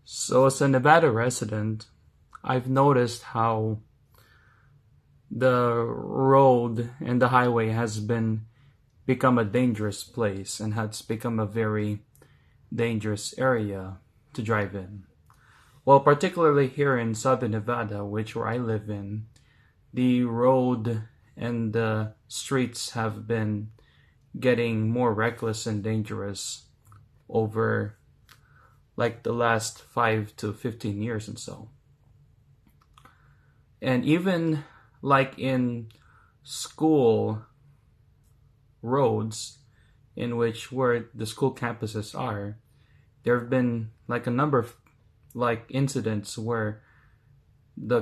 So, as a Nevada resident, I've noticed how the road and the highway has been become a dangerous place and has become a very dangerous area to drive in. Well, particularly here in Southern Nevada, which where I live in, the road and the streets have been getting more reckless and dangerous over like the last 5 to 15 years and so. And even like in school roads in which where the school campuses are, there have been like a number of like incidents where the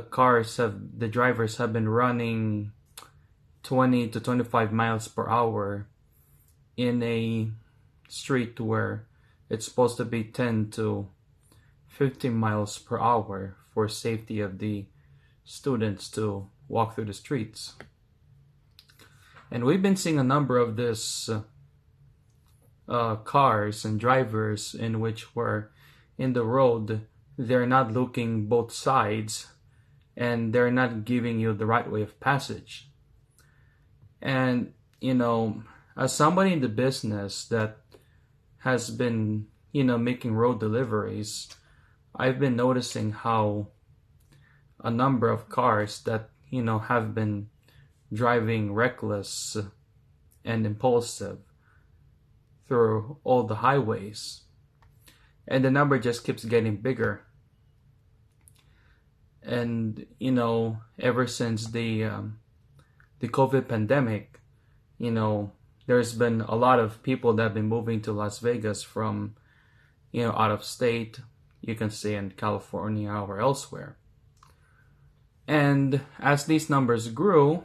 drivers have been running 20 to 25 miles per hour in a street where it's supposed to be 10 to 15 miles per hour for safety of the students to walk through the streets. And we've been seeing a number of this cars and drivers in which were in the road, they're not looking both sides and they're not giving you the right way of passage. And, as somebody in the business that has been, making road deliveries, I've been noticing how a number of cars that, have been driving reckless and impulsive through all the highways. And the number just keeps getting bigger. And, ever since the COVID pandemic, there's been a lot of people that have been moving to Las Vegas from, out of state, you can say in California or elsewhere. And as these numbers grew,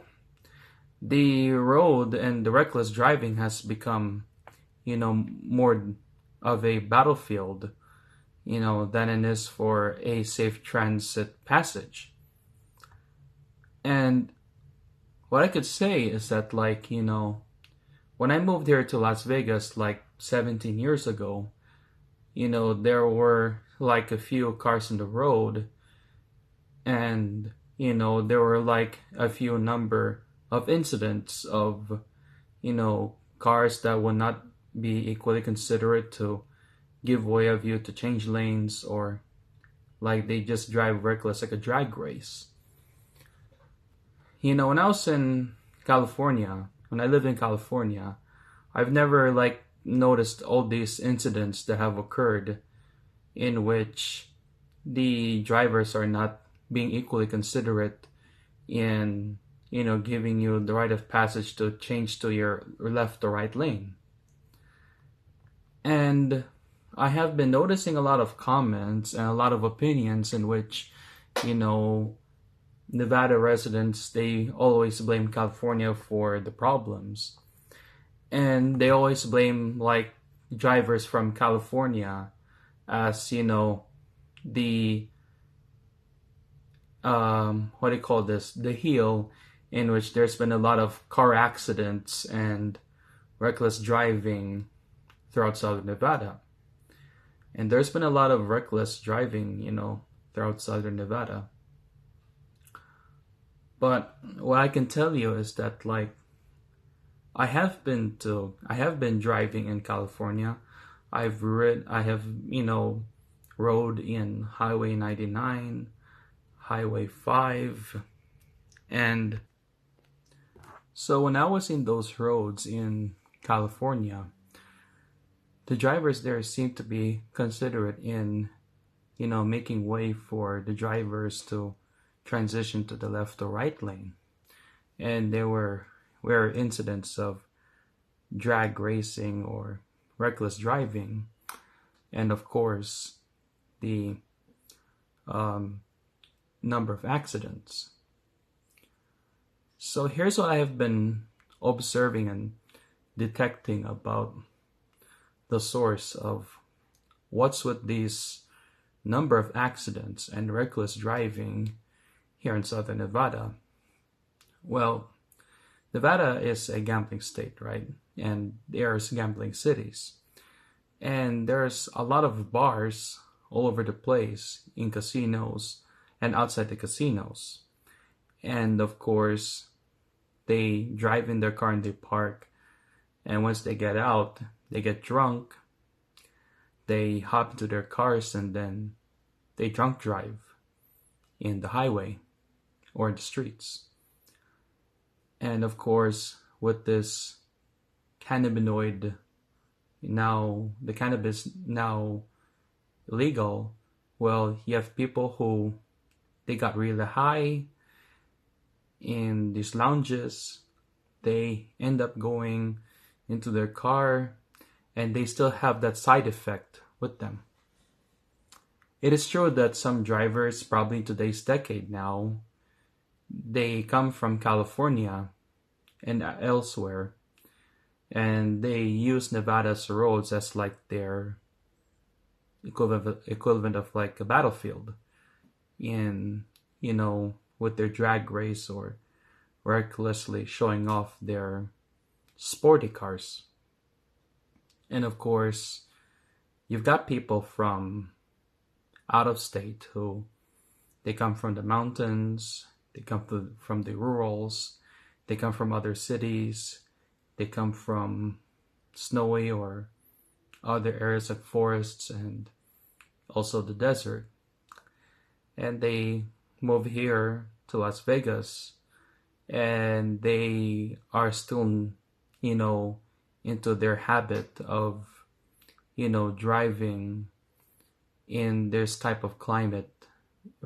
the road and the reckless driving has become, more of a battlefield, than it is for a safe transit passage. And what I could say is that, when I moved here to Las Vegas, 17 years ago, there were, a few cars on the road, and, there were, a few number of incidents of, cars that would not be equally considerate to give way of you to change lanes, or, they just drive reckless like a drag race. When I was in California, when I lived in California, I've never noticed all these incidents that have occurred in which the drivers are not being equally considerate in, giving you the right of passage to change to your left or right lane. And I have been noticing a lot of comments and a lot of opinions in which, Nevada residents, they always blame California for the problems. And they always blame drivers from California as, the what do you call this? The heel in which there's been a lot of car accidents and reckless driving throughout Southern Nevada. And there's been a lot of reckless driving, throughout Southern Nevada. But what I can tell you is that I have been driving in California. I have rode in Highway 99, Highway 5, and so when I was in those roads in California, the drivers there seemed to be considerate in, making way for the drivers to transition to the left or right lane. And there were incidents of drag racing or reckless driving, and of course the number of accidents. So here's what I have been observing and detecting about the source of what's with these number of accidents and reckless driving here in Southern Nevada. Well, Nevada is a gambling state, right? And there's gambling cities. And there's a lot of bars all over the place in casinos and outside the casinos. And of course, they drive in their car and they park. And once they get out, they get drunk. They hop into their cars and then they drunk drive in the highway or the streets. And of course, with this cannabinoid, now the cannabis now illegal, well, you have people who they got really high in these lounges. They end up going into their car and they still have that side effect with them. It is true that some drivers, probably in today's decade now, they come from California and elsewhere, and they use Nevada's roads as like their equivalent of like a battlefield in, with their drag race or recklessly showing off their sporty cars. And of course, you've got people from out of state who they come from the mountains, they come from the rurals, they come from other cities, they come from snowy or other areas like forests and also the desert. And they move here to Las Vegas and they are still, into their habit of, driving in this type of climate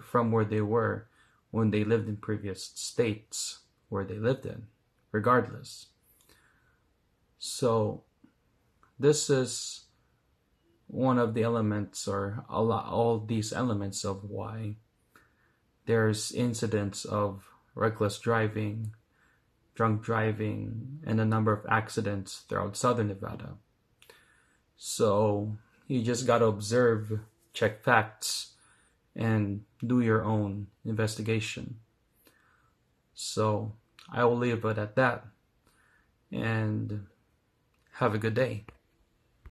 from where they were when they lived in previous states where they lived in, regardless. So this is one of the elements, or all these elements of why there's incidents of reckless driving, drunk driving, and a number of accidents throughout southern Nevada. So you just gotta observe, check facts, and do your own investigation. So I will leave it at that, and have a good day.